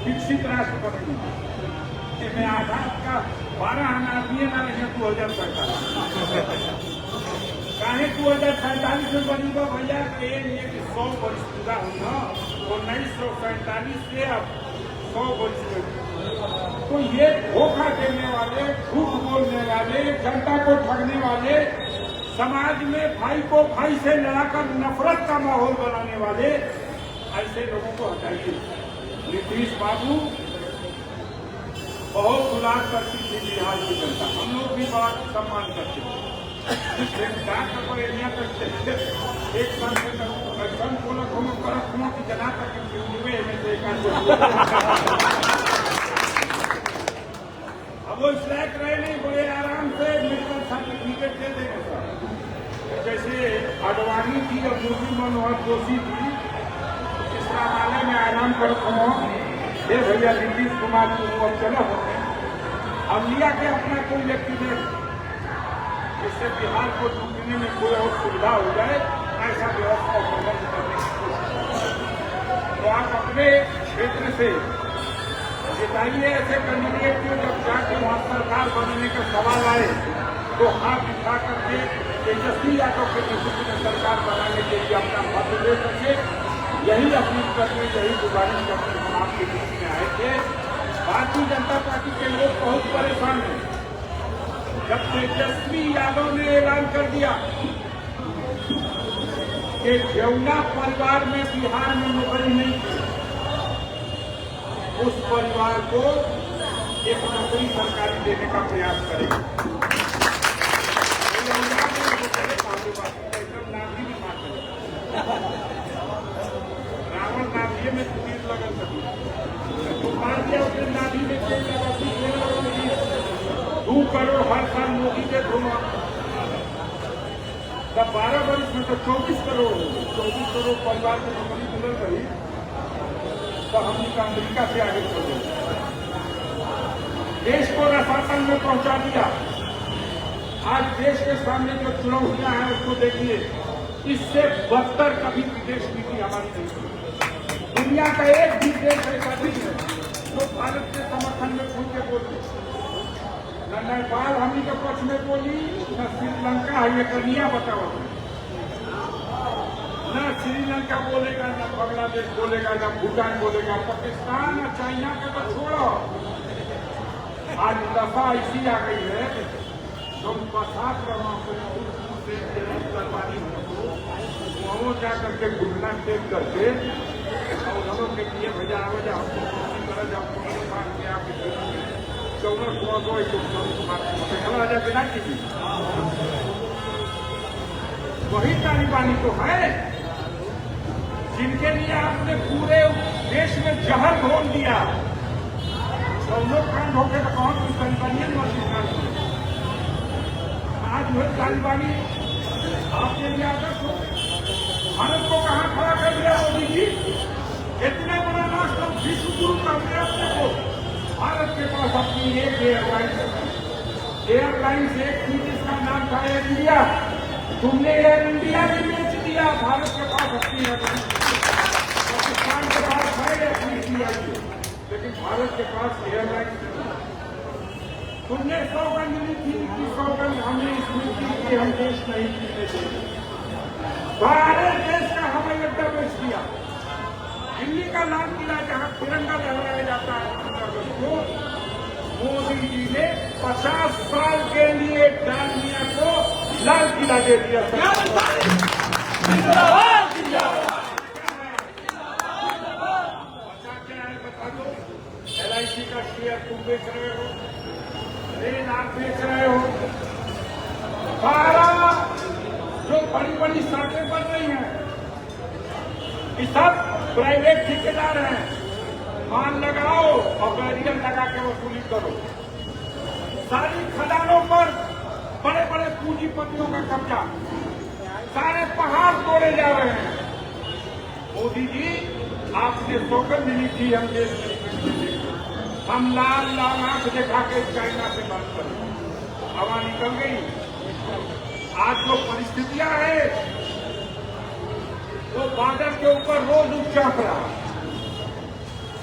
विकसित राष्ट्र बनेंगे। इसमें आधार का 12 आना दिए ना रहे 2047 काहे 2047 में बनेगा भैया। ये 100 वर्ष पूरा होगा 1947 से अब 100 वर्ष में। तो ये धोखा देने वाले, झूठ बोलने वाले, जनता को ठगने वाले, समाज में भाई को भाई से लड़ाकर नफरत का माहौल बनाने वाले ऐसे लोगों को हटाइए। नीतीश बाबू बहुत दुलार करती थी बिहार की जनता, हम लोग भी बड़ा सम्मान करते थे। एक संत बोला की जना तक अब वो स्ट्राइक रहे नहीं, बड़े आराम से मेडिकल सर्टिफिकेट दे देंगे सर। जैसे आडवाणी थी और मुरली मनोहर जोशी थी, इसका माले में आराम कर भैया नीतीश कुमार को अब चलो अब लिया के अपना कोई व्यक्ति दे, जिससे बिहार को लूटने में कोई और सुविधा हो जाए, ऐसा व्यवस्था प्रबंध करने की कोशिश। तो आप अपने क्षेत्र से जिताइए ऐसे कैंडिडेट को, जब जाकर वहां सरकार बनने का सवाल आए तो हाथ उठा करके तेजस्वी यादव के नेतृत्व में सरकार बनाने के लिए अपना मत दे सके। यही अपील करने, यही गुजारिश करने हम आपके बीच में आए थे। भारतीय जनता पार्टी के लोग बहुत परेशान हैं। जब तेजस्वी यादव ने ऐलान कर दिया कि जमुना परिवार में बिहार में नौकरी नहीं थी, उस परिवार को एक नौकरी सरकारी देने का प्रयास करेगी। रावण नाभिये में तीर लगा सकी तो मार दिया उसने, नाभि में तेल लगा दी 2 करोड़ हर साल मोदी के धुआं। तब 12 वर्ष में तो 24 करोड़ हो गए। 24 करोड़ परिवार को नौकरी मिल रही तो हमने का अमेरिका से आगे चल गए, देश को रसातल में पहुंचा दिया। आज देश के सामने जो चुनौतियां हैं उसको देखिए, इससे बदतर कभी विदेश नीति हमारी नहीं थी। दुनिया का एक भी देश ऐसा नहीं है जो भारत के समर्थन में खुल के बोले। न नेपाल हमनी के पक्ष में बोली, न श्रीलंका है ये कन्या बताओ, न श्रीलंका बोलेगा, न बांग्लादेश बोलेगा, न भूटान बोलेगा, पाकिस्तान और चाइना का तो छोड़ो। आज दफा ऐसी आ गई है जो बसात वो जाकर के घुटना टेक करके और लोगों के लिए भैया आवाज हमको तरह चौदह बिना कीजिए। वही तालिबानी तो है जिनके लिए आपने पूरे देश में जहर घोल दिया। दोनों कांड होकर तो कौन सी तालिबानी मौजूद आज वही तालिबानी आपके लिए आदर्श हो। भारत को कहां खड़ा कर दिया मोदी जी? इतने बड़ा राष्ट्र विश्व गुरु करते अपने को। भारत के पास अपनी एक एयरलाइंस एक थी जिसका नाम था एयर इंडिया। तुमने एयर इंडिया भी बेच दिया। भारत के पास अपनी एयरलाइंस, पाकिस्तान के पास है अपनी इंडिया की, लेकिन भारत के पास एयरलाइंस तुमने सौगंध मिली थी कि सौगंध हमने इसमें की कि हम देश नहीं जीतने देंगे। भारत देश का हवाई अड्डा बेच दिया। दिल्ली का लाल किला जहां तिरंगा लहराया जाता है 15 अगस्त को, मोदी जी ने 50 साल के लिए डालमिया को लाल किला दे दिया। क्या है बता दो। LIC का शेयर तुम बेच रहे हो, रेल आप बेच रहे हो, 12 जो बड़ी बड़ी सड़कें बन रही हैं ये सब प्राइवेट ठेकेदार हैं। मान लगाओ और बैरियर लगा के वसूली करो। सारी खदानों पर बड़े बड़े पूंजीपतियों का कब्जा, सारे पहाड़ तोड़े जा रहे हैं। मोदी जी आपने सौगंध ली थी हम देश में, हम लाल लाल आंख दिखा के चाइना से बात करें, हवा निकल गई। आज जो परिस्थितियां है वो बादल के ऊपर रोज उठ रहा।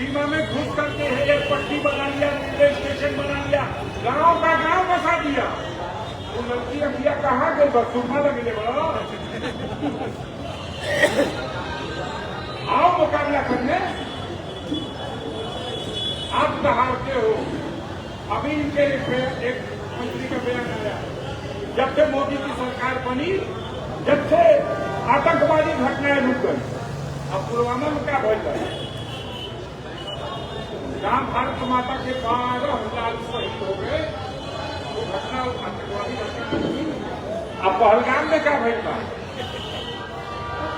सीमा में घुस करके एक पट्टी बना लिया, रेलवे स्टेशन बना लिया, गांव का गांव बसा दिया। वो लड़की अभिया कहाँ गई? बस सुरमा लगे बड़ा आओ मुकाबला करने। आप कहाते हो अभी इनके एक मंत्री का बयान आया, जब से मोदी की सरकार बनी, जब से आतंकवादी घटनाएं रुक गई। अब पुलवामा में क्या भय है? जहां भारत माता के 12,000 शहीद हो गए, वो घटना आतंकवादी घटना नहीं। अब पहलगाम में क्या भय था?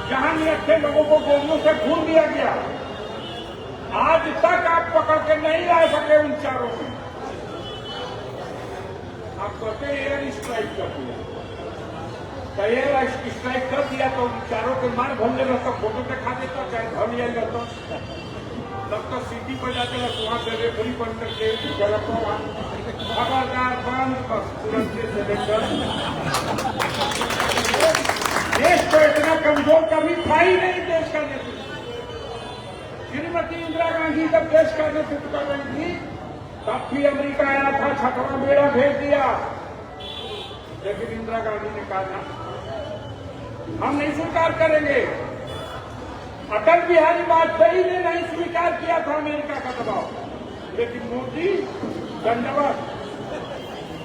जहां निरक्षे लोगों को गोलियों से भून दिया गया। आज तक आप पकड़ के नहीं ला सके उन चारों में। आप कहते एयर स्ट्राइक कर दिया, तो एयर स्ट्राइक कर दिया तो चारों के मार भरने रहता, फोटो दिखा देता, चाहे घर लिया जाता, तब तो सिटी पर जाते रहते, वहां से रेफरी बन करके खबरदार बंद, बस तुरंत सिलेंडर। देश को इतना कमजोर कभी था ही नहीं देश का नेतृत्व। श्रीमती इंदिरा गांधी जब देश का नेतृत्व कर रही थी, तब भी अमेरिका आया था, 6वां बेड़ा भेज दिया। लेकिन इंदिरा गांधी ने कहा हम नहीं स्वीकार करेंगे। अटल बिहारी वाजपेयी ने नहीं स्वीकार किया था अमेरिका का दबाव, लेकिन मोदी दंडवत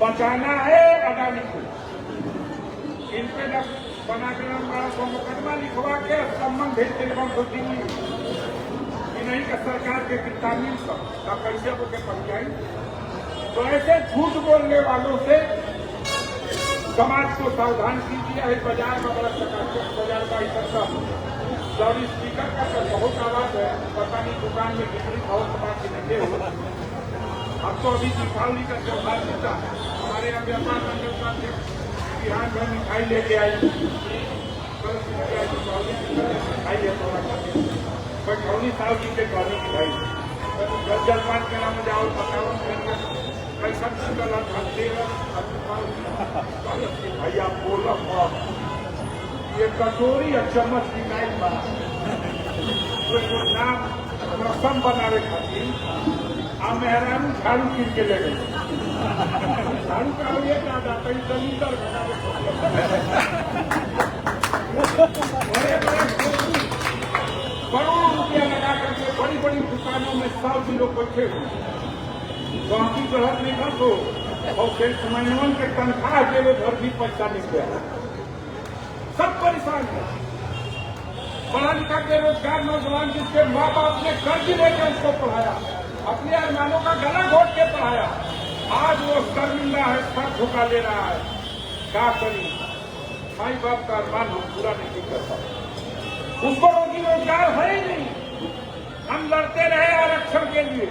बचाना है अडानी को। इन पे जब बना के मुकदमा लिखवा के संबंध भेजते नहीं का सरकार के किताबी का कैसे को के पहुंचाई। तो ऐसे झूठ बोलने वालों से समाज को सावधान कीजिए। है बाजार में बड़ा चकाचक बाजार का इकट्ठा और स्पीकर का तो बहुत आवाज है, पता नहीं दुकान में बिक्री भाव सभा की नहीं हो। अब तो अभी दीपावली का त्योहार होता है, हमारे यहाँ व्यापार मंडल का बिहार में मिठाई लेके आई, मिठाई है थोड़ा बैठौनी साहब जी के घर में मिठाई जल जलपान के नाम जाओ बताओ कैसा भाई आप बोलो ये कटोरी और चम्मच की नाई बा नाम रसम बनावे खातिर आ मेहरानू झाड़ू कीन के ले गई। झाड़ू का ये क्या जाता है जमींदार करोड़ों रुपया लगा करके बड़ी बड़ी दुकानों में 100 लोग बैठे हुए, बाकी गलत नहीं था तो और फिर समन्वयन के तनख्वाह के लिए घर भी पैसा नहीं गया। सब परेशान है। पढ़ा लिखा बेरोजगार नौजवान जिसके माँ बाप ने कर्ज लेकर उसको पढ़ाया, अपने अरमानों का गला घोट के पढ़ाया, आज वो शर्मिंदा है, सर झुका ले रहा है। क्या करी? माई बाप का अरमान हम पूरा नहीं कर पाते, उसको रोजी रोजगार है ही नहीं। हम लड़ते रहे आरक्षण के लिए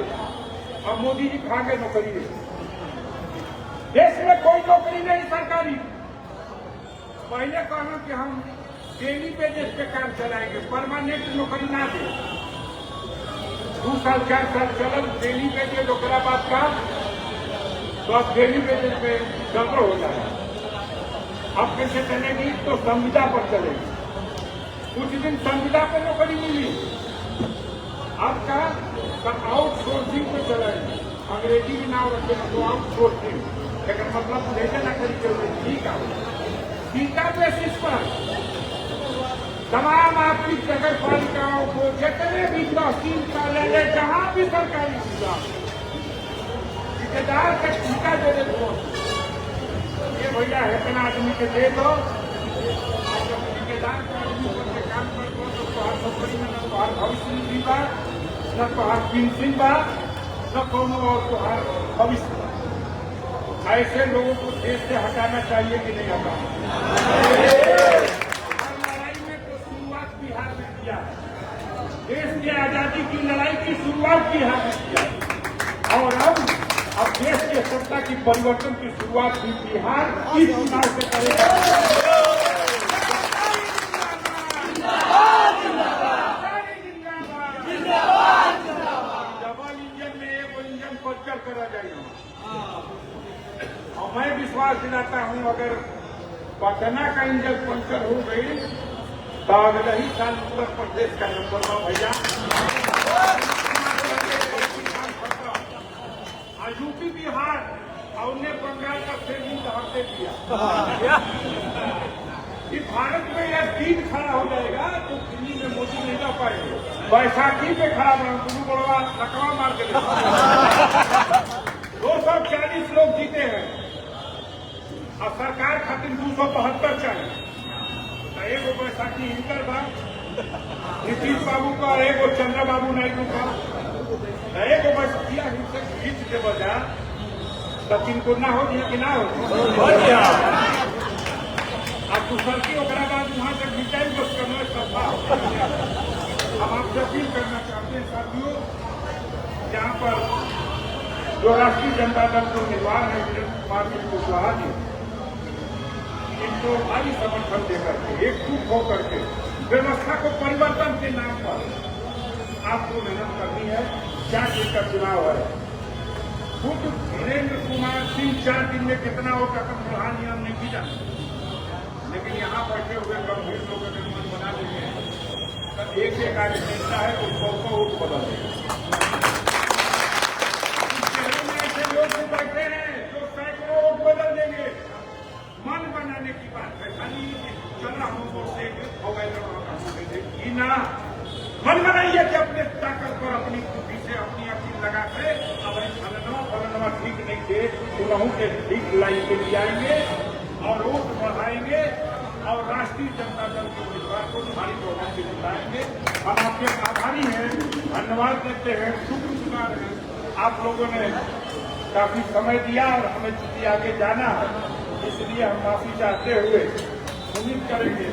और मोदी जी खा गए नौकरी। देश में कोई नौकरी नहीं सरकारी। पहले कहना कि हम डेली बेसिस पे काम चलाएंगे, परमानेंट नौकरी ना दे। 2 साल 4 साल चल डेली बेसिस ओकरा बाद का तो अब डेली बेसिस पे गड़बड़ हो जाएगा। अब कैसे चलेगी? तो संविदा पर चलेगी। कुछ दिन संविदा पर नौकरी मिली, अब का आउटसोर्सिंग पे चलाएगी। अंग्रेजी में नाम रखे तो आउटसोर्सिंग, लेकिन मतलब लेकर ना करी चल रही। ठीक है, टीका बेसिस पर तमाम आपकी नगर पालिकाओं को जितने भी तहसील कार्यालय जहां भी सरकारी सुविधा ठेकेदार का टीका दे दे दो। ये भैया है इतना आदमी के दे दो, ठेकेदार का आदमी करके काम कर दो तो तोहार नौकरी में न तोहार भविष्य निधि बा, न तोहार पेंशन बा, न कोनो और तोहार भविष्य बा। ऐसे लोगों को देश से हटाना चाहिए कि नहीं हटाना? लड़ाई में तो शुरुआत बिहार में किया है। देश की आजादी की लड़ाई की शुरुआत बिहार में किया और अब देश के सत्ता की परिवर्तन की शुरुआत भी बिहार इस चुनाव से करेगा। डबल इंजन में एक इंजन पंचर करा जाएगा। और मैं विश्वास दिलाता हूं अगर पटना का इंजन पंचर हो गई तो अगले ही साल उत्तर प्रदेश का नंबर 1 भैया गाड़ी पे खड़ा बना तुम बोलवा लकवा मार के 240 लोग जीते हैं और सरकार खातिर 272 चाहिए। तो एगो बैसाखी इंटर बा नीतीश बाबू का और एगो चंद्रबाबू नायडू का। तो एगो बैसाखिया हिंसक खींच के बजा तो किनको ना हो कि ना हो अब दूसर की ओकरा बाद वहां तक डिजाइन बस करना सफा। हम आपसे अपील करना चाहते हैं साथियों, यहाँ पर जो राष्ट्रीय जनता दल के उम्मीदवार है वीरेंद्र कुमार सिंह कुशवाहा जी, इनको भारी समर्थन देकर के एकजुट होकर के व्यवस्था को परिवर्तन के नाम पर आपको मेहनत करनी है। 4 दिन का चुनाव है। खुद वीरेंद्र कुमार सिंह 4 दिन में कितना वोट रकम बढ़ा नियम नहीं की जाती, लेकिन यहाँ बैठे हुए गंभीर लोग अगर मन बना लेंगे तो एक कार्यकर्ता है तो 100 वोट बदल देगा। ऐसे लोग भी बैठे हैं जो सैकड़ों वोट बदल देंगे। मन बनाने की बात है, खाली चल रहा हूँ वोट देंगे ना। मन बनाइए कि अपने ताकत पर अपनी बुद्धि से अपनी अपनी लगा के अपने फलनवा ठीक नहीं थे उन्हों के ठीक लाइन पे ले आएंगे और वोट बढ़ाएंगे और राष्ट्रीय जनता दल के उम्मीदवार को भारी बहुमत से जिताएंगे। हम आपके आभारी हैं, धन्यवाद देते हैं, शुक्रगुजार हैं। आप लोगों ने काफी समय दिया और हमें चूंकि आगे जाना है इसलिए हम माफी चाहते हुए उम्मीद करेंगे